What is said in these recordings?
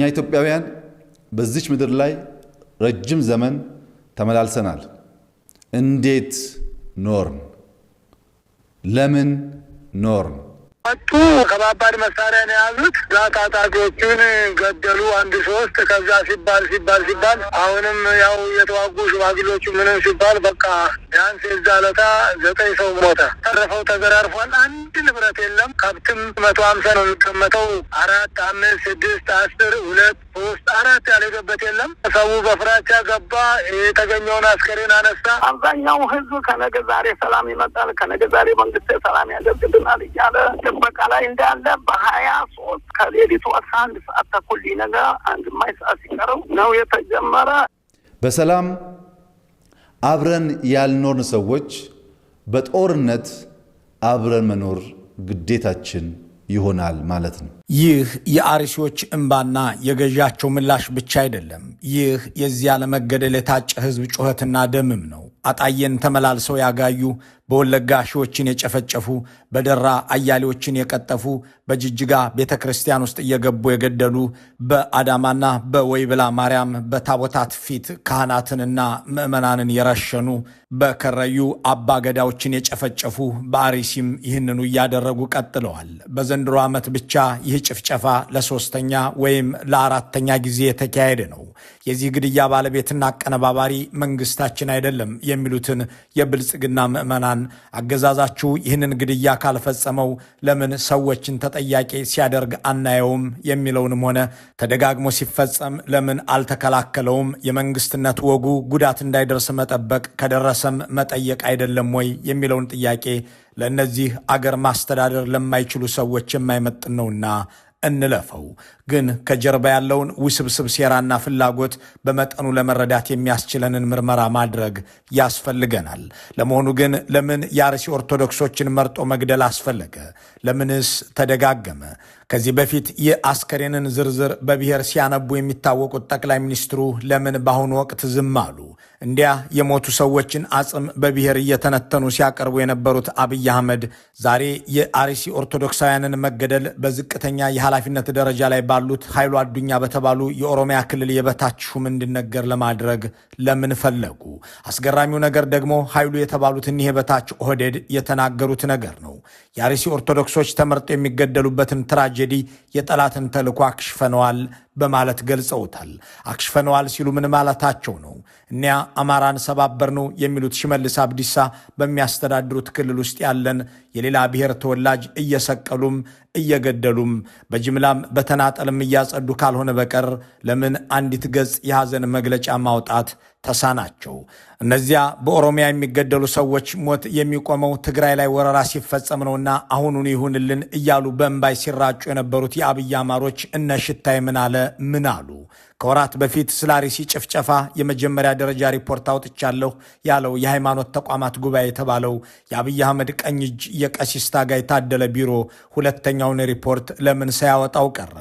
እኛ ኢትዮጵያውያን በዚች ምድር ላይ ረጅም ዘመን ተመላልሰናል። እንዴት ኖርን? ለምን ኖርን? አጡ ከባባድ መሳሪያ ነው ያዙት። ታጣቂዎቹን ገደሉ። አንድ ሶስት ከዛ ሲባል አሁንም ያው የተዋጉ ሽማግሌዎቹ ምንም ሲባል በቃ ቢያንስ የዛለታ 9 ሰው ሞተ። ተረፈው ተዘራርፏል። አንድ ንብረት የለም። ከብትም 150 ነው የሚቀመጠው። 4 5 6 10 2 3 4 ያለበት የለም። ሰው በፍራቻ ገባ። የተገኘውን አስከሬን አነሳ። አብዛኛው ህዝብ ከነገ ዛሬ ሰላም ይመጣል፣ ከነገ ዛሬ መንግስት ሰላም ያደርግልናል እያለ ጥበቃ ላይ እንዳለ በ23 ከሌሊቱ 11 ሰዓት ተኩል ሊነጋ አንድ ማይሳት ሲቀረው ነው የተጀመረ። በሰላም አብረን ያልኖርን ሰዎች በጦርነት አብረን መኖር ግዴታችን ይሆናል ማለት ነው። ይህ የአርሲዎች እንባና የገዣቸው ምላሽ ብቻ አይደለም። ይህ የዚያ ለመገደል የታጨ ህዝብ ጩኸትና ደምም ነው። አጣየን ተመላልሰው ያጋዩ፣ በወለጋ ሺዎችን የጨፈጨፉ፣ በደራ አያሌዎችን የቀጠፉ፣ በጅጅጋ ቤተ ክርስቲያን ውስጥ እየገቡ የገደሉ፣ በአዳማና በወይብላ ማርያም በታቦታት ፊት ካህናትንና ምዕመናንን የረሸኑ፣ በከረዩ አባገዳዎችን የጨፈጨፉ፣ በአርሲም ይህንኑ እያደረጉ ቀጥለዋል። በዘንድሮ ዓመት ብቻ ይህ ጭፍጨፋ ለሶስተኛ ወይም ለአራተኛ ጊዜ የተካሄደ ነው። የዚህ ግድያ ባለቤትና አቀነባባሪ መንግስታችን አይደለም የሚሉትን የብልጽግና ምዕመናን አገዛዛችሁ ይህንን ግድያ ካልፈጸመው ለምን ሰዎችን ተጠያቂ ሲያደርግ አናየውም የሚለውንም ሆነ ተደጋግሞ ሲፈጸም ለምን አልተከላከለውም? የመንግስትነት ወጉ ጉዳት እንዳይደርስ መጠበቅ ከደረሰም መጠየቅ አይደለም ወይ የሚለውን ጥያቄ ለእነዚህ አገር ማስተዳደር ለማይችሉ ሰዎች የማይመጥን ነውና እንለፈው። ግን ከጀርባ ያለውን ውስብስብ ሴራና ፍላጎት በመጠኑ ለመረዳት የሚያስችለንን ምርመራ ማድረግ ያስፈልገናል። ለመሆኑ ግን ለምን የአርሲ ኦርቶዶክሶችን መርጦ መግደል አስፈለገ? ለምንስ ተደጋገመ? ከዚህ በፊት የአስከሬንን ዝርዝር በብሔር ሲያነቡ የሚታወቁት ጠቅላይ ሚኒስትሩ ለምን በአሁኑ ወቅት ዝም አሉ? እንዲያ የሞቱ ሰዎችን አጽም በብሔር እየተነተኑ ሲያቀርቡ የነበሩት አብይ አህመድ ዛሬ የአርሲ ኦርቶዶክሳውያንን መገደል በዝቅተኛ የኃላፊነት ደረጃ ላይ ባሉት ኃይሉ አዱኛ በተባሉ የኦሮሚያ ክልል የበታች ሹም እንዲነገር ለማድረግ ለምን ፈለጉ? አስገራሚው ነገር ደግሞ ኃይሉ የተባሉት እኒህ የበታች ኦህዴድ የተናገሩት ነገር ነው። የአርሲ ኦርቶዶክሶች ተመርጠው የሚገደሉበትን ትራጀዲ የጠላትን ተልዕኮ አክሽፈነዋል በማለት ገልጸውታል። አክሽፈነዋል ሲሉ ምን ማለታቸው ነው? እኒያ አማራን ሰባበር ነው የሚሉት ሽመልስ አብዲሳ በሚያስተዳድሩት ክልል ውስጥ ያለን የሌላ ብሔር ተወላጅ እየሰቀሉም እየገደሉም በጅምላም በተናጠልም እያጸዱ ካልሆነ በቀር ለምን አንዲት ገጽ የሐዘን መግለጫ ማውጣት ተሳናቸው? እነዚያ በኦሮሚያ የሚገደሉ ሰዎች ሞት የሚቆመው ትግራይ ላይ ወረራ ሲፈጸም ነውና አሁኑን ይሁንልን እያሉ በእንባይ ሲራጩ የነበሩት የአብይ አማሮች እነ ሽታይ ምን አለ ምን አሉ? ከወራት በፊት ስለ አርሲ ጭፍጨፋ የመጀመሪያ ደረጃ ሪፖርት አውጥቻለሁ ያለው የሃይማኖት ተቋማት ጉባኤ የተባለው የአብይ አህመድ ቀኝ እጅ የቀሲስ ታጋይ ታደለ ቢሮ ሁለተኛውን ሪፖርት ለምን ሳያወጣው ቀረ?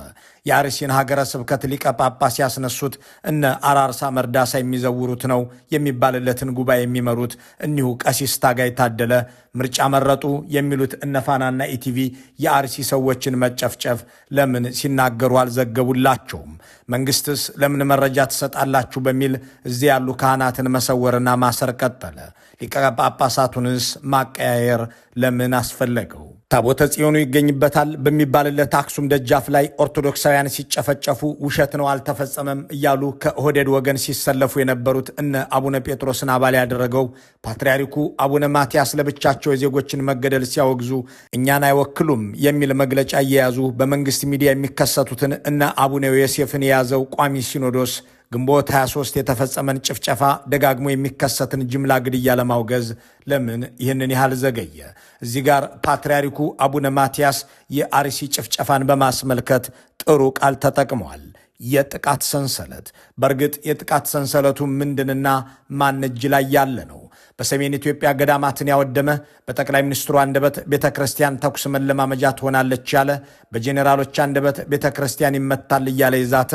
የአርሲን ሀገረ ስብከት ሊቀ ጳጳስ ያስነሱት እነ አራርሳ መርዳሳ የሚዘውሩት ነው የሚባልለትን ጉባኤ የሚመሩት እኒሁ ቀሲስ ታጋይ ታደለ ምርጫ መረጡ የሚሉት እነፋናና ኢቲቪ የአርሲ ሰዎችን መጨፍጨፍ ለምን ሲናገሩ አልዘገቡላቸውም? መንግስትስ ለምን መረጃ ትሰጣላችሁ በሚል እዚህ ያሉ ካህናትን መሰወርና ማሰር ቀጠለ? ሊቀ ጳጳሳቱንስ ማቀያየር ለምን አስፈለገው? ታቦተ ጽዮኑ ይገኝበታል በሚባልለት አክሱም ደጃፍ ላይ ኦርቶዶክሳውያን ሲጨፈጨፉ ውሸት ነው አልተፈጸመም እያሉ ከኦህዴድ ወገን ሲሰለፉ የነበሩት እነ አቡነ ጴጥሮስን አባል ያደረገው ፓትርያርኩ አቡነ ማትያስ ለብቻቸው የዜጎችን መገደል ሲያወግዙ እኛን አይወክሉም የሚል መግለጫ እየያዙ በመንግስት ሚዲያ የሚከሰቱትን እነ አቡነ ዮሴፍን የያዘው ቋሚ ሲኖዶስ ግንቦት 23 የተፈጸመን ጭፍጨፋ ደጋግሞ የሚከሰትን ጅምላ ግድያ ለማውገዝ ለምን ይህንን ያህል ዘገየ? እዚህ ጋር ፓትርያርኩ አቡነ ማትያስ የአርሲ ጭፍጨፋን በማስመልከት ጥሩ ቃል ተጠቅመዋል። የጥቃት ሰንሰለት። በእርግጥ የጥቃት ሰንሰለቱ ምንድንና ማን እጅ ላይ ያለ ነው? በሰሜን ኢትዮጵያ ገዳማትን ያወደመ፣ በጠቅላይ ሚኒስትሩ አንደበት ቤተክርስቲያን ተኩስ መለማመጃ ትሆናለች ያለ፣ በጄኔራሎች አንደበት ቤተክርስቲያን ይመታል እያለ ይዛተ፣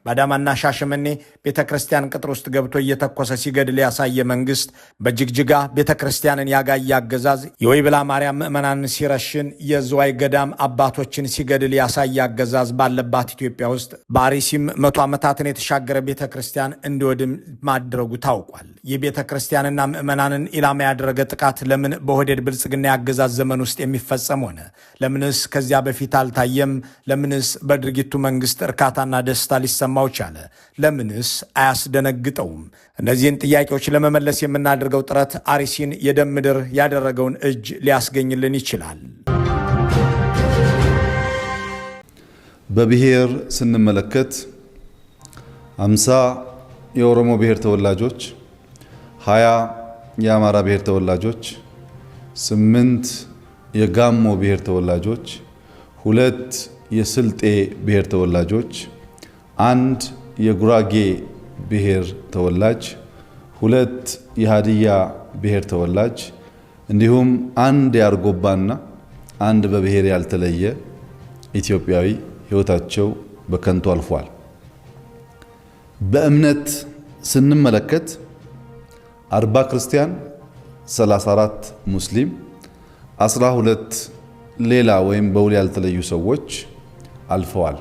ባዳማና ሻሸመኔ ቤተክርስቲያን ቅጥር ውስጥ ገብቶ እየተኮሰ ሲገድል ያሳየ መንግስት፣ በጅግጅጋ ቤተክርስቲያንን ያጋየ አገዛዝ፣ የወይብላ ማርያም ምዕመናንን ሲረሽን የዝዋይ ገዳም አባቶችን ሲገድል ያሳየ አገዛዝ ባለባት ኢትዮጵያ ውስጥ በአርሲም 100 ዓመታትን የተሻገረ ቤተክርስቲያን እንዲወድም ማድረጉ ታውቋል። ይህ ቤተክርስቲያንና ምዕመናንን ኢላማ ያደረገ ጥቃት ለምን በኦህዴድ ብልጽግና ያገዛዝ ዘመን ውስጥ የሚፈጸም ሆነ? ለምንስ ከዚያ በፊት አልታየም? ለምንስ በድርጊቱ መንግስት እርካታና ደስታ ሊሰማው ቻለ? ለምንስ አያስደነግጠውም? እነዚህን ጥያቄዎች ለመመለስ የምናደርገው ጥረት አርሲን የደም ምድር ያደረገውን እጅ ሊያስገኝልን ይችላል። በብሔር ስንመለከት 50 የኦሮሞ ብሔር ተወላጆች፣ 20 የአማራ ብሔር ተወላጆች፣ 8 የጋሞ ብሔር ተወላጆች፣ 2 የስልጤ ብሔር ተወላጆች፣ 1 የጉራጌ ብሔር ተወላጅ፣ 2 የሃዲያ ብሔር ተወላጅ እንዲሁም 1 የአርጎባና 1 በብሔር ያልተለየ ኢትዮጵያዊ ሕይወታቸው በከንቱ አልፏል። በእምነት ስንመለከት 40 ክርስቲያን፣ 34 ሙስሊም፣ 12 ሌላ ወይም በውል ያልተለዩ ሰዎች አልፈዋል።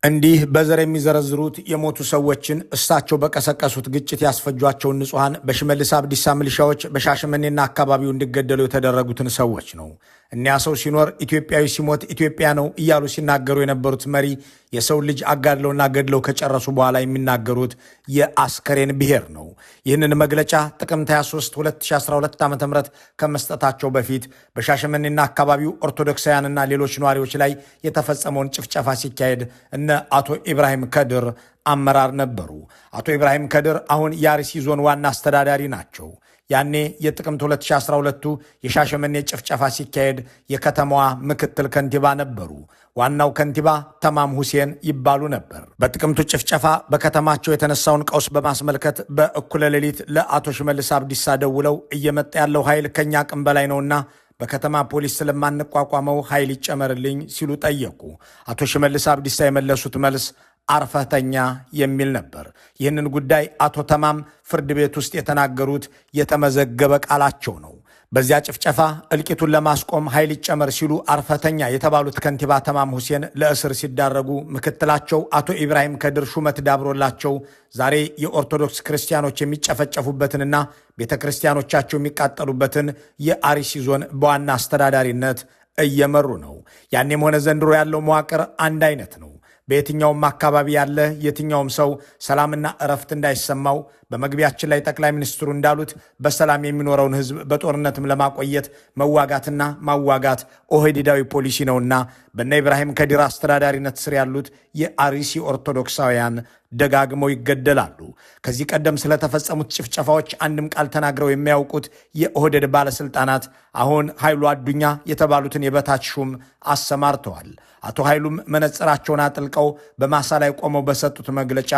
እንዲህ በዘር የሚዘረዝሩት የሞቱ ሰዎችን እሳቸው በቀሰቀሱት ግጭት ያስፈጇቸውን ንጹሐን በሽመልስ አብዲሳ ሚሊሻዎች በሻሸመኔና አካባቢው እንዲገደሉ የተደረጉትን ሰዎች ነው። እኒያ ሰው ሲኖር ኢትዮጵያዊ ሲሞት ኢትዮጵያ ነው እያሉ ሲናገሩ የነበሩት መሪ የሰው ልጅ አጋድለውና ገድለው ከጨረሱ በኋላ የሚናገሩት የአስከሬን ብሔር ነው። ይህንን መግለጫ ጥቅምት 23 2012 ዓ.ም ከመስጠታቸው በፊት በሻሸመኔና አካባቢው ኦርቶዶክሳውያንና ሌሎች ነዋሪዎች ላይ የተፈጸመውን ጭፍጨፋ ሲካሄድ እነ አቶ ኢብራሂም ከድር አመራር ነበሩ። አቶ ኢብራሂም ከድር አሁን የአርሲ ዞን ዋና አስተዳዳሪ ናቸው። ያኔ የጥቅምት 2012 የሻሸመኔ ጭፍጨፋ ሲካሄድ የከተማዋ ምክትል ከንቲባ ነበሩ። ዋናው ከንቲባ ተማም ሁሴን ይባሉ ነበር። በጥቅምቱ ጭፍጨፋ በከተማቸው የተነሳውን ቀውስ በማስመልከት በእኩለ ሌሊት ለአቶ ሽመልስ አብዲሳ ደውለው እየመጣ ያለው ኃይል ከኛ አቅም በላይ ነውና በከተማ ፖሊስ ስለማንቋቋመው ኃይል ይጨመርልኝ ሲሉ ጠየቁ። አቶ ሽመልስ አብዲሳ የመለሱት መልስ አርፈተኛ የሚል ነበር። ይህንን ጉዳይ አቶ ተማም ፍርድ ቤት ውስጥ የተናገሩት የተመዘገበ ቃላቸው ነው። በዚያ ጭፍጨፋ እልቂቱን ለማስቆም ኃይል ይጨመር ሲሉ አርፈተኛ የተባሉት ከንቲባ ተማም ሁሴን ለእስር ሲዳረጉ ምክትላቸው አቶ ኢብራሂም ከድር ሹመት ዳብሮላቸው ዛሬ የኦርቶዶክስ ክርስቲያኖች የሚጨፈጨፉበትንና ቤተ ክርስቲያኖቻቸው የሚቃጠሉበትን የአርሲ ዞን በዋና አስተዳዳሪነት እየመሩ ነው። ያኔም ሆነ ዘንድሮ ያለው መዋቅር አንድ አይነት ነው። በየትኛውም አካባቢ ያለ የትኛውም ሰው ሰላምና እረፍት እንዳይሰማው በመግቢያችን ላይ ጠቅላይ ሚኒስትሩ እንዳሉት በሰላም የሚኖረውን ሕዝብ በጦርነትም ለማቆየት መዋጋትና ማዋጋት ኦህዴዳዊ ፖሊሲ ነውና በነ ኢብራሂም ከድር አስተዳዳሪነት ስር ያሉት የአርሲ ኦርቶዶክሳውያን ደጋግመው ይገደላሉ። ከዚህ ቀደም ስለተፈጸሙት ጭፍጨፋዎች አንድም ቃል ተናግረው የሚያውቁት የኦህዴድ ባለስልጣናት አሁን ኃይሉ አዱኛ የተባሉትን የበታች ሹም አሰማርተዋል። አቶ ኃይሉም መነጽራቸውን አጥልቀው በማሳ ላይ ቆመው በሰጡት መግለጫ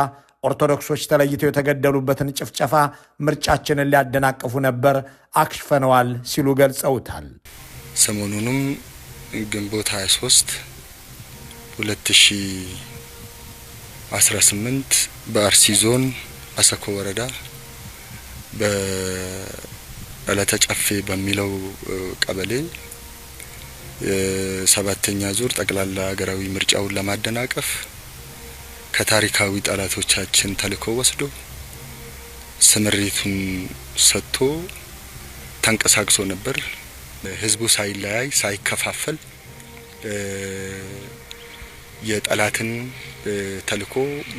ኦርቶዶክሶች ተለይተው የተገደሉበትን ጭፍጨፋ ምርጫችንን ሊያደናቅፉ ነበር፣ አክሽፈነዋል ሲሉ ገልጸውታል። ሰሞኑንም ግንቦት 23 2018 በአርሲ ዞን አሰኮ ወረዳ በዕለተ ጨፌ በሚለው ቀበሌ የሰባተኛ ዙር ጠቅላላ ሀገራዊ ምርጫውን ለማደናቀፍ ከታሪካዊ ጠላቶቻችን ተልኮ ወስዶ ስምሪቱን ሰጥቶ ተንቀሳቅሶ ነበር። ህዝቡ ሳይለያይ ሳይከፋፈል የጠላትን ተልኮ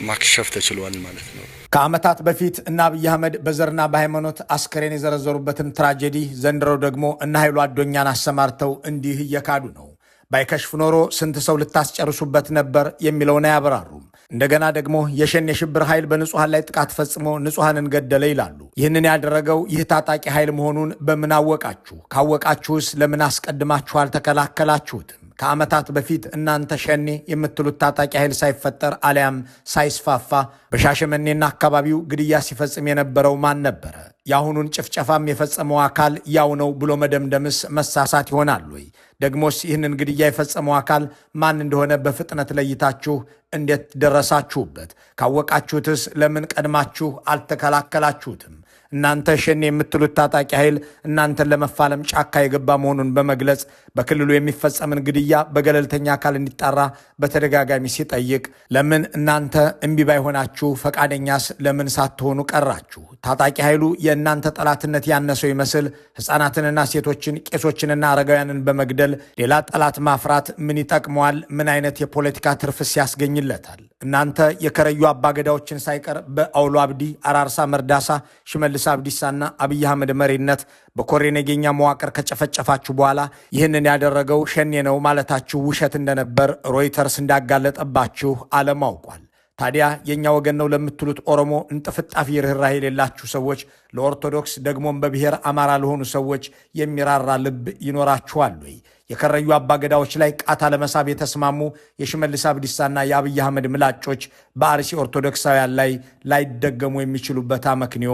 ማክሸፍ ተችሏል ማለት ነው። ከዓመታት በፊት እነ አብይ አህመድ በዘርና በሃይማኖት አስከሬን የዘረዘሩበትን ትራጀዲ ዘንድረው ደግሞ እነ ኃይሉ አዶኛን አሰማርተው እንዲህ እየካዱ ነው። ባይከሽፍ ኖሮ ስንት ሰው ልታስጨርሱበት ነበር የሚለውን አያብራሩም። እንደገና ደግሞ የሸኔ የሽብር ኃይል በንጹሐን ላይ ጥቃት ፈጽሞ ንጹሐንን ገደለ ይላሉ። ይህንን ያደረገው ይህ ታጣቂ ኃይል መሆኑን በምን አወቃችሁ? ካወቃችሁስ ለምን አስቀድማችሁ አልተከላከላችሁትም? ከዓመታት በፊት እናንተ ሸኔ የምትሉት ታጣቂ ኃይል ሳይፈጠር አሊያም ሳይስፋፋ በሻሸመኔና አካባቢው ግድያ ሲፈጽም የነበረው ማን ነበረ? የአሁኑን ጭፍጨፋም የፈጸመው አካል ያው ነው ብሎ መደምደምስ መሳሳት ይሆናል ወይ? ደግሞስ ይህንን ግድያ የፈጸመው አካል ማን እንደሆነ በፍጥነት ለይታችሁ እንዴት ደረሳችሁበት? ካወቃችሁትስ ለምን ቀድማችሁ አልተከላከላችሁትም? እናንተ ሸኔ የምትሉት ታጣቂ ኃይል እናንተን ለመፋለም ጫካ የገባ መሆኑን በመግለጽ በክልሉ የሚፈጸምን ግድያ በገለልተኛ አካል እንዲጣራ በተደጋጋሚ ሲጠይቅ ለምን እናንተ እምቢ ባይ ሆናችሁ ፈቃደኛስ ለምን ሳትሆኑ ቀራችሁ? ታጣቂ ኃይሉ የእናንተ ጠላትነት ያነሰው ይመስል ሕፃናትንና ሴቶችን፣ ቄሶችንና አረጋውያንን በመግደል ሌላ ጠላት ማፍራት ምን ይጠቅመዋል? ምን አይነት የፖለቲካ ትርፍስ ያስገኝለታል? እናንተ የከረዩ አባገዳዎችን ሳይቀር በአውሎ አብዲ፣ አራርሳ መርዳሳ፣ ሽመልስ አብዲሳና አብይ አህመድ መሪነት በኮሬ ነገኛ መዋቅር ከጨፈጨፋችሁ በኋላ ይህንን ያደረገው ሸኔ ነው ማለታችሁ ውሸት እንደነበር ሮይተርስ እንዳጋለጠባችሁ ዓለም አውቋል። ታዲያ የኛ ወገን ነው ለምትሉት ኦሮሞ እንጥፍጣፊ ርኅራኄ የሌላችሁ ሰዎች ለኦርቶዶክስ ደግሞም በብሔር አማራ ለሆኑ ሰዎች የሚራራ ልብ ይኖራችኋል ወይ? የከረዩ አባገዳዎች ላይ ቃታ ለመሳብ የተስማሙ የሽመልስ አብዲሳና የአብይ አህመድ ምላጮች በአርሲ ኦርቶዶክሳውያን ላይ ላይደገሙ የሚችሉበት አመክንዮ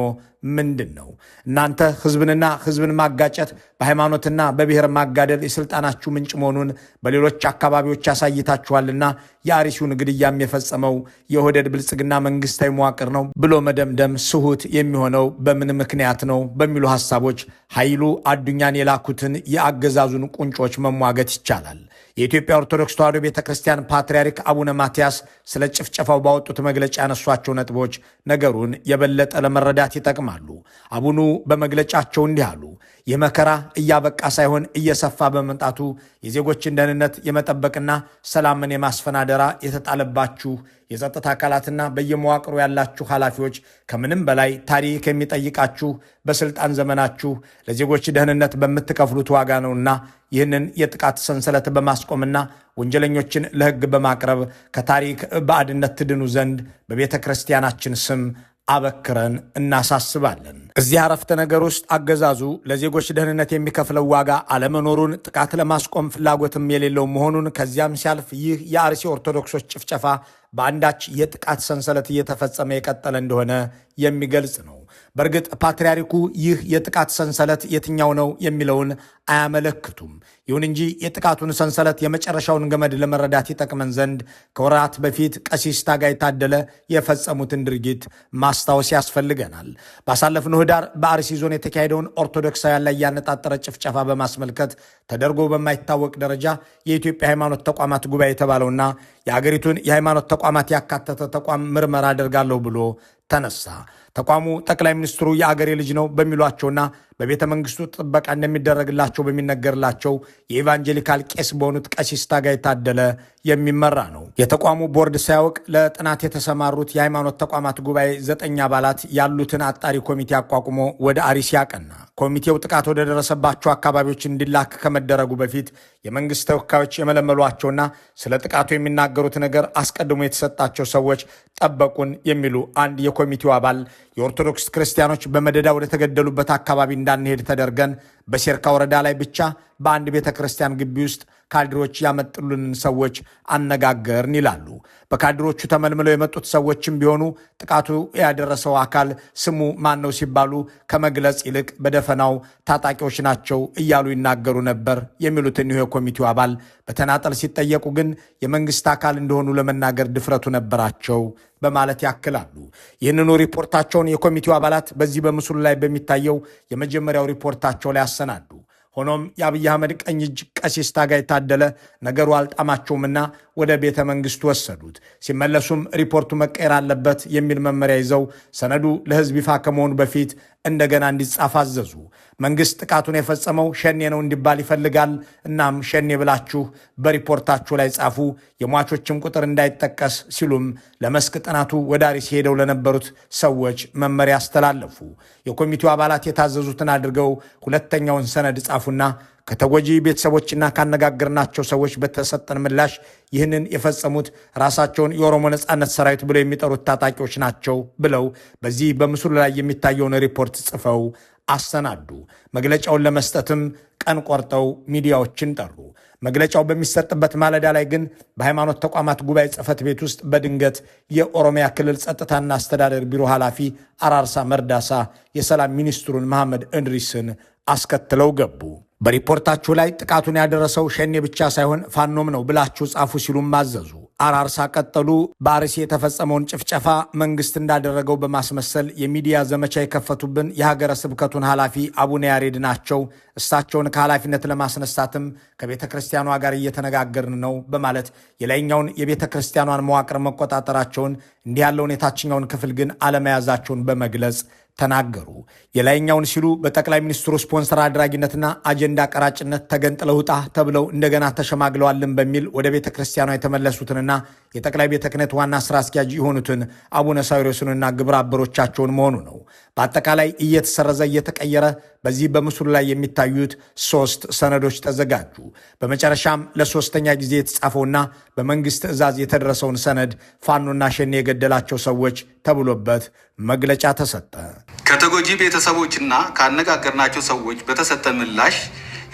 ምንድን ነው? እናንተ ህዝብን ማጋጨት በሃይማኖትና በብሔር ማጋደል የስልጣናችሁ ምንጭ መሆኑን በሌሎች አካባቢዎች ያሳይታችኋልና የአርሲውን ግድያም የፈጸመው የኦህዴድ ብልጽግና መንግስታዊ መዋቅር ነው ብሎ መደምደም ስሁት የሚሆነው በምን ምክንያት ነው በሚሉ ሐሳቦች ኃይሉ አዱኛን የላኩትን የአገዛዙን ቁንጮች መሟገት ይቻላል። የኢትዮጵያ ኦርቶዶክስ ተዋሕዶ ቤተክርስቲያን ፓትርያርክ አቡነ ማትያስ ስለ ጭፍጨፋው ባወጡት መግለጫ ያነሷቸው ነጥቦች ነገሩን የበለጠ ለመረዳት ይጠቅማሉ። አቡኑ በመግለጫቸው እንዲህ አሉ። ይህ መከራ እያበቃ ሳይሆን እየሰፋ በመምጣቱ የዜጎችን ደህንነት የመጠበቅና ሰላምን የማስፈን አደራ የተጣለባችሁ የጸጥታ አካላትና በየመዋቅሩ ያላችሁ ኃላፊዎች ከምንም በላይ ታሪክ የሚጠይቃችሁ በስልጣን ዘመናችሁ ለዜጎች ደህንነት በምትከፍሉት ዋጋ ነውና ይህንን የጥቃት ሰንሰለት በማስቆምና ወንጀለኞችን ለሕግ በማቅረብ ከታሪክ ባዕድነት ትድኑ ዘንድ በቤተ ክርስቲያናችን ስም አበክረን እናሳስባለን። እዚህ አረፍተ ነገር ውስጥ አገዛዙ ለዜጎች ደህንነት የሚከፍለው ዋጋ አለመኖሩን፣ ጥቃት ለማስቆም ፍላጎትም የሌለው መሆኑን፣ ከዚያም ሲያልፍ ይህ የአርሲ ኦርቶዶክሶች ጭፍጨፋ በአንዳች የጥቃት ሰንሰለት እየተፈጸመ የቀጠለ እንደሆነ የሚገልጽ ነው። በእርግጥ ፓትርያርኩ ይህ የጥቃት ሰንሰለት የትኛው ነው የሚለውን አያመለክቱም። ይሁን እንጂ የጥቃቱን ሰንሰለት የመጨረሻውን ገመድ ለመረዳት ይጠቅመን ዘንድ ከወራት በፊት ቀሲስ ታጋይ ታደለ የፈጸሙትን ድርጊት ማስታወስ ያስፈልገናል። ባሳለፍነው ኅዳር በአርሲ ዞን የተካሄደውን ኦርቶዶክሳውያን ላይ ያነጣጠረ ጭፍጨፋ በማስመልከት ተደርጎ በማይታወቅ ደረጃ የኢትዮጵያ ሃይማኖት ተቋማት ጉባኤ የተባለውና የአገሪቱን የሃይማኖት ተቋማት ያካተተ ተቋም ምርመራ አደርጋለሁ ብሎ ተነሳ። ተቋሙ ጠቅላይ ሚኒስትሩ የአገሬ ልጅ ነው በሚሏቸውና በቤተ መንግስቱ ጥበቃ እንደሚደረግላቸው በሚነገርላቸው የኢቫንጀሊካል ቄስ በሆኑት ቀሲስ ታጋይ ታደለ የሚመራ ነው። የተቋሙ ቦርድ ሳያውቅ ለጥናት የተሰማሩት የሃይማኖት ተቋማት ጉባኤ 9 አባላት ያሉትን አጣሪ ኮሚቴ አቋቁሞ ወደ አርሲ ያቀና። ኮሚቴው ጥቃት ወደ ደረሰባቸው አካባቢዎች እንዲላክ ከመደረጉ በፊት የመንግስት ተወካዮች የመለመሏቸውና ስለ ጥቃቱ የሚናገሩት ነገር አስቀድሞ የተሰጣቸው ሰዎች ጠበቁን የሚሉ አንድ የኮሚቴው አባል የኦርቶዶክስ ክርስቲያኖች በመደዳ ወደ ተገደሉበት አካባቢ እንዳንሄድ ተደርገን በሴርካ ወረዳ ላይ ብቻ በአንድ ቤተ ክርስቲያን ግቢ ውስጥ ካድሮች ያመጡልንን ሰዎች አነጋገርን ይላሉ። በካድሮቹ ተመልምለው የመጡት ሰዎችም ቢሆኑ ጥቃቱ ያደረሰው አካል ስሙ ማን ነው ሲባሉ ከመግለጽ ይልቅ በደፈናው ታጣቂዎች ናቸው እያሉ ይናገሩ ነበር የሚሉት እኒሁ የኮሚቴው አባል በተናጠል ሲጠየቁ ግን የመንግስት አካል እንደሆኑ ለመናገር ድፍረቱ ነበራቸው በማለት ያክላሉ። ይህንኑ ሪፖርታቸውን የኮሚቴው አባላት በዚህ በምስሉ ላይ በሚታየው የመጀመሪያው ሪፖርታቸው ላይ አሰናዱ። ሆኖም የአብይ አህመድ ቀኝ እጅ ቀሲስ ታጋይ ታደለ ነገሩ አልጣማቸውምና ወደ ቤተ መንግስቱ ወሰዱት። ሲመለሱም ሪፖርቱ መቀየር አለበት የሚል መመሪያ ይዘው ሰነዱ ለህዝብ ይፋ ከመሆኑ በፊት እንደገና እንዲጻፍ አዘዙ። መንግስት ጥቃቱን የፈጸመው ሸኔ ነው እንዲባል ይፈልጋል። እናም ሸኔ ብላችሁ በሪፖርታችሁ ላይ ጻፉ፣ የሟቾችም ቁጥር እንዳይጠቀስ ሲሉም ለመስክ ጥናቱ ወደ አርሲ ሄደው ለነበሩት ሰዎች መመሪያ አስተላለፉ። የኮሚቴው አባላት የታዘዙትን አድርገው ሁለተኛውን ሰነድ ጻፉና ከተጎጂ ቤተሰቦችና ካነጋገርናቸው ሰዎች በተሰጠን ምላሽ ይህንን የፈጸሙት ራሳቸውን የኦሮሞ ነጻነት ሰራዊት ብለው የሚጠሩት ታጣቂዎች ናቸው ብለው በዚህ በምስሉ ላይ የሚታየውን ሪፖርት ጽፈው አሰናዱ። መግለጫውን ለመስጠትም ቀን ቆርጠው ሚዲያዎችን ጠሩ። መግለጫው በሚሰጥበት ማለዳ ላይ ግን በሃይማኖት ተቋማት ጉባኤ ጽሕፈት ቤት ውስጥ በድንገት የኦሮሚያ ክልል ጸጥታና አስተዳደር ቢሮ ኃላፊ አራርሳ መርዳሳ የሰላም ሚኒስትሩን መሐመድ እንድሪስን አስከትለው ገቡ። በሪፖርታችሁ ላይ ጥቃቱን ያደረሰው ሸኔ ብቻ ሳይሆን ፋኖም ነው ብላችሁ ጻፉ ሲሉም አዘዙ። አራርሳ ቀጠሉ። በአርሲ የተፈጸመውን ጭፍጨፋ መንግስት እንዳደረገው በማስመሰል የሚዲያ ዘመቻ የከፈቱብን የሀገረ ስብከቱን ኃላፊ አቡነ ያሬድ ናቸው። እሳቸውን ከኃላፊነት ለማስነሳትም ከቤተ ክርስቲያኗ ጋር እየተነጋገርን ነው በማለት የላይኛውን የቤተ ክርስቲያኗን መዋቅር መቆጣጠራቸውን፣ እንዲህ ያለውን የታችኛውን ክፍል ግን አለመያዛቸውን በመግለጽ ተናገሩ። የላይኛውን ሲሉ በጠቅላይ ሚኒስትሩ ስፖንሰር አድራጊነትና አጀንዳ ቀራጭነት ተገንጥለው ውጣ ተብለው እንደገና ተሸማግለዋልን በሚል ወደ ቤተ ክርስቲያኗ የተመለሱትንና የጠቅላይ ቤተ ክህነት ዋና ስራ አስኪያጅ የሆኑትን አቡነ ሳዊሮስንና ግብረ አበሮቻቸውን መሆኑ ነው። በአጠቃላይ እየተሰረዘ እየተቀየረ በዚህ በምስሉ ላይ የሚታዩት 3 ሰነዶች ተዘጋጁ። በመጨረሻም ለሶስተኛ ጊዜ የተጻፈውና በመንግስት ትዕዛዝ የተደረሰውን ሰነድ ፋኖና ሸኔ የገደላቸው ሰዎች ተብሎበት መግለጫ ተሰጠ። ከተጎጂ ቤተሰቦችና ካነጋገርናቸው ሰዎች በተሰጠ ምላሽ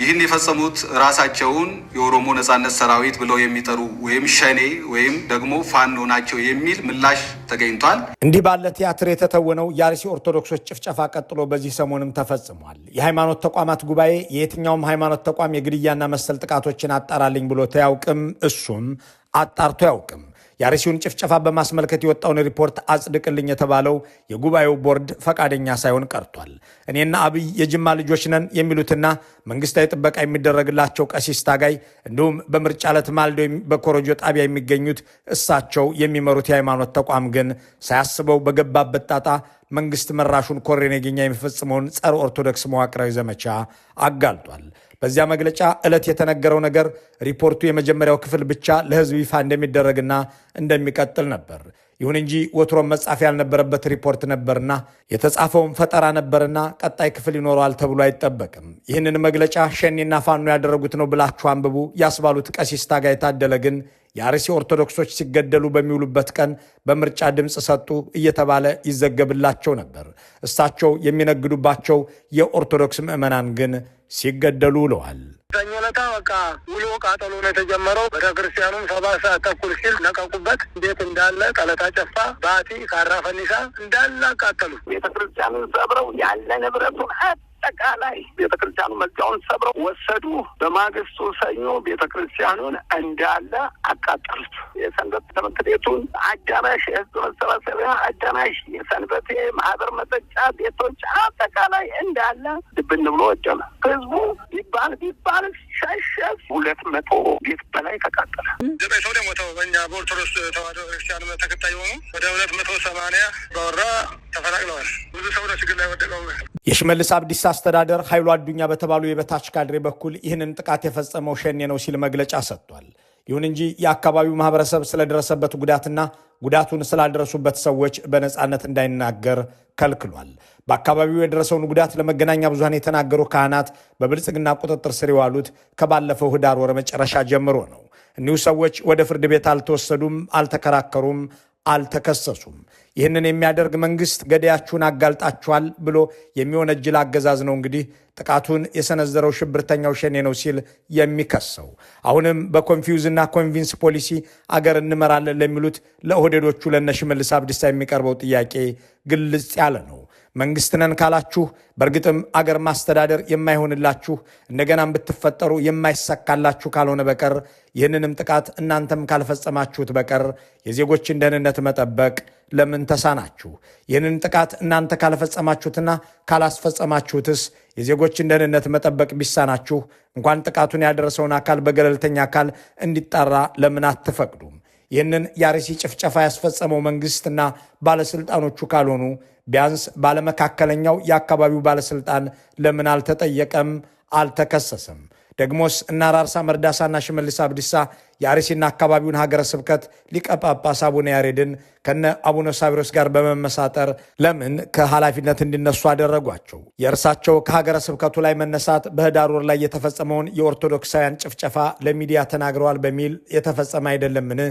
ይህን የፈጸሙት ራሳቸውን የኦሮሞ ነጻነት ሰራዊት ብለው የሚጠሩ ወይም ሸኔ ወይም ደግሞ ፋኖ ናቸው የሚል ምላሽ ተገኝቷል። እንዲህ ባለ ቲያትር የተተወነው የአርሲ ኦርቶዶክሶች ጭፍጨፋ ቀጥሎ በዚህ ሰሞንም ተፈጽሟል። የሃይማኖት ተቋማት ጉባኤ የየትኛውም ሃይማኖት ተቋም የግድያና መሰል ጥቃቶችን አጣራልኝ ብሎ ተያውቅም፣ እሱም አጣርቶ ያውቅም። የአርሲውን ጭፍጨፋ በማስመልከት የወጣውን ሪፖርት አጽድቅልኝ የተባለው የጉባኤው ቦርድ ፈቃደኛ ሳይሆን ቀርቷል። እኔና አብይ የጅማ ልጆች ነን የሚሉትና መንግስታዊ ጥበቃ የሚደረግላቸው ቀሲስ ታጋይ እንዲሁም በምርጫ ዕለት ማልደው በኮረጆ ጣቢያ የሚገኙት እሳቸው የሚመሩት የሃይማኖት ተቋም ግን ሳያስበው በገባበት ጣጣ መንግስት መራሹን ኮሬ ነገኛ የሚፈጽመውን ጸረ ኦርቶዶክስ መዋቅራዊ ዘመቻ አጋልጧል። በዚያ መግለጫ ዕለት የተነገረው ነገር ሪፖርቱ የመጀመሪያው ክፍል ብቻ ለህዝብ ይፋ እንደሚደረግና እንደሚቀጥል ነበር። ይሁን እንጂ ወትሮም መጻፍ ያልነበረበት ሪፖርት ነበርና የተጻፈውን ፈጠራ ነበርና ቀጣይ ክፍል ይኖረዋል ተብሎ አይጠበቅም። ይህንን መግለጫ ሸኔና ፋኖ ያደረጉት ነው ብላችሁ አንብቡ ያስባሉት ቀሲስ ታጋይ ታደለ ግን የአርሲ ኦርቶዶክሶች ሲገደሉ በሚውሉበት ቀን በምርጫ ድምፅ ሰጡ እየተባለ ይዘገብላቸው ነበር። እሳቸው የሚነግዱባቸው የኦርቶዶክስ ምዕመናን ግን ሲገደሉ ውለዋል። ሰኞ ዕለት በቃ ውሎ ቃጠሎ ነው የተጀመረው። ቤተክርስቲያኑም 7 ሰዓት ተኩል ሲል ነቀቁበት። እንዴት እንዳለ ጠለታ ጨፋ፣ ባቲ፣ ካራ ፈኒሳ እንዳለ አቃጠሉ። ቤተክርስቲያኑን ሰብረው ያለ ንብረቱን አጠቃላይ ቤተክርስቲያኑ መዝጊያውን ሰብረው ወሰዱ። በማግስቱ ሰኞ ቤተክርስቲያኑን እንዳለ አቃጠሉት። የሰንበት ትምህርት ቤቱን አዳራሽ፣ የህዝብ መሰባሰቢያ አዳራሽ፣ የሰንበቴ ማህበር መጠጫ ቤቶች አጠቃላይ እንዳለ ድብን ብሎ ወደመ። ህዝቡ ቢባል ሸሸ። 200 ቤት በላይ ተቃጠለ። 9 ሰው ደግሞ ሞተው በእኛ በኦርቶዶክስ ተዋሕዶ ክርስቲያን ተከታይ የሆኑ ወደ 280 ባወራ ተፈናቅለዋል። ብዙ ሰው ነው ችግር ላይ ወደቀው። የሽመልስ አብዲሳ አስተዳደር ኃይሉ አዱኛ በተባሉ የበታች ካድሬ በኩል ይህንን ጥቃት የፈጸመው ሸኔ ነው ሲል መግለጫ ሰጥቷል። ይሁን እንጂ የአካባቢው ማህበረሰብ ስለደረሰበት ጉዳትና ጉዳቱን ስላልደረሱበት ሰዎች በነጻነት እንዳይናገር ከልክሏል። በአካባቢው የደረሰውን ጉዳት ለመገናኛ ብዙሃን የተናገሩ ካህናት በብልጽግና ቁጥጥር ስር የዋሉት ከባለፈው ህዳር ወር መጨረሻ ጀምሮ ነው። እኒሁ ሰዎች ወደ ፍርድ ቤት አልተወሰዱም፣ አልተከራከሩም፣ አልተከሰሱም። ይህንን የሚያደርግ መንግስት ገዳያችሁን አጋልጣችኋል ብሎ የሚወነጅል አገዛዝ ነው እንግዲህ ጥቃቱን የሰነዘረው ሽብርተኛው ሸኔ ነው ሲል የሚከሰው። አሁንም በኮንፊውዝና ኮንቪንስ ፖሊሲ አገር እንመራለን ለሚሉት ለኦህዴዶቹ ለነ ሽመልስ አብዲሳ የሚቀርበው ጥያቄ ግልጽ ያለ ነው። መንግስት ነን ካላችሁ በእርግጥም አገር ማስተዳደር የማይሆንላችሁ እንደገናም ብትፈጠሩ የማይሳካላችሁ ካልሆነ በቀር ይህንንም ጥቃት እናንተም ካልፈጸማችሁት በቀር የዜጎችን ደህንነት መጠበቅ ለምን ተሳናችሁ? ይህንን ጥቃት እናንተ ካልፈጸማችሁትና ካላስፈጸማችሁትስ የዜጎችን ደህንነት መጠበቅ ቢሳናችሁ እንኳን ጥቃቱን ያደረሰውን አካል በገለልተኛ አካል እንዲጣራ ለምን አትፈቅዱም? ይህንን የአርሲ ጭፍጨፋ ያስፈጸመው መንግስትና ባለስልጣኖቹ ካልሆኑ ቢያንስ ባለመካከለኛው የአካባቢው ባለስልጣን ለምን አልተጠየቀም? አልተከሰሰም? ደግሞስ እነ አራርሳ መርዳሳና ሽመልስ አብዲሳ የአርሲና አካባቢውን ሀገረ ስብከት ሊቀ ጳጳስ አቡነ ያሬድን ከነ አቡነ ሳዊሮስ ጋር በመመሳጠር ለምን ከኃላፊነት እንዲነሱ አደረጓቸው? የእርሳቸው ከሀገረ ስብከቱ ላይ መነሳት በህዳር ወር ላይ የተፈጸመውን የኦርቶዶክሳውያን ጭፍጨፋ ለሚዲያ ተናግረዋል በሚል የተፈጸመ አይደለምን?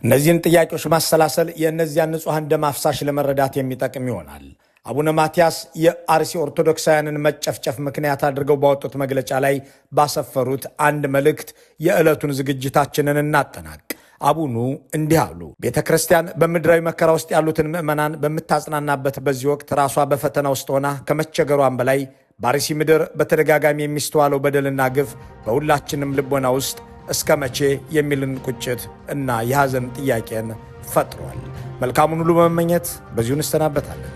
እነዚህን ጥያቄዎች ማሰላሰል የእነዚያን ንጹሐን ደም አፍሳሽ ለመረዳት የሚጠቅም ይሆናል። አቡነ ማትያስ የአርሲ ኦርቶዶክሳውያንን መጨፍጨፍ ምክንያት አድርገው ባወጡት መግለጫ ላይ ባሰፈሩት አንድ መልእክት የዕለቱን ዝግጅታችንን እናጠናቅ። አቡኑ እንዲህ አሉ። ቤተ ክርስቲያን በምድራዊ መከራ ውስጥ ያሉትን ምዕመናን በምታጽናናበት በዚህ ወቅት ራሷ በፈተና ውስጥ ሆና ከመቸገሯን በላይ በአርሲ ምድር በተደጋጋሚ የሚስተዋለው በደልና ግፍ በሁላችንም ልቦና ውስጥ እስከ መቼ የሚልን ቁጭት እና የሐዘን ጥያቄን ፈጥሯል። መልካሙን ሁሉ በመመኘት በዚሁ እንሰናበታለን።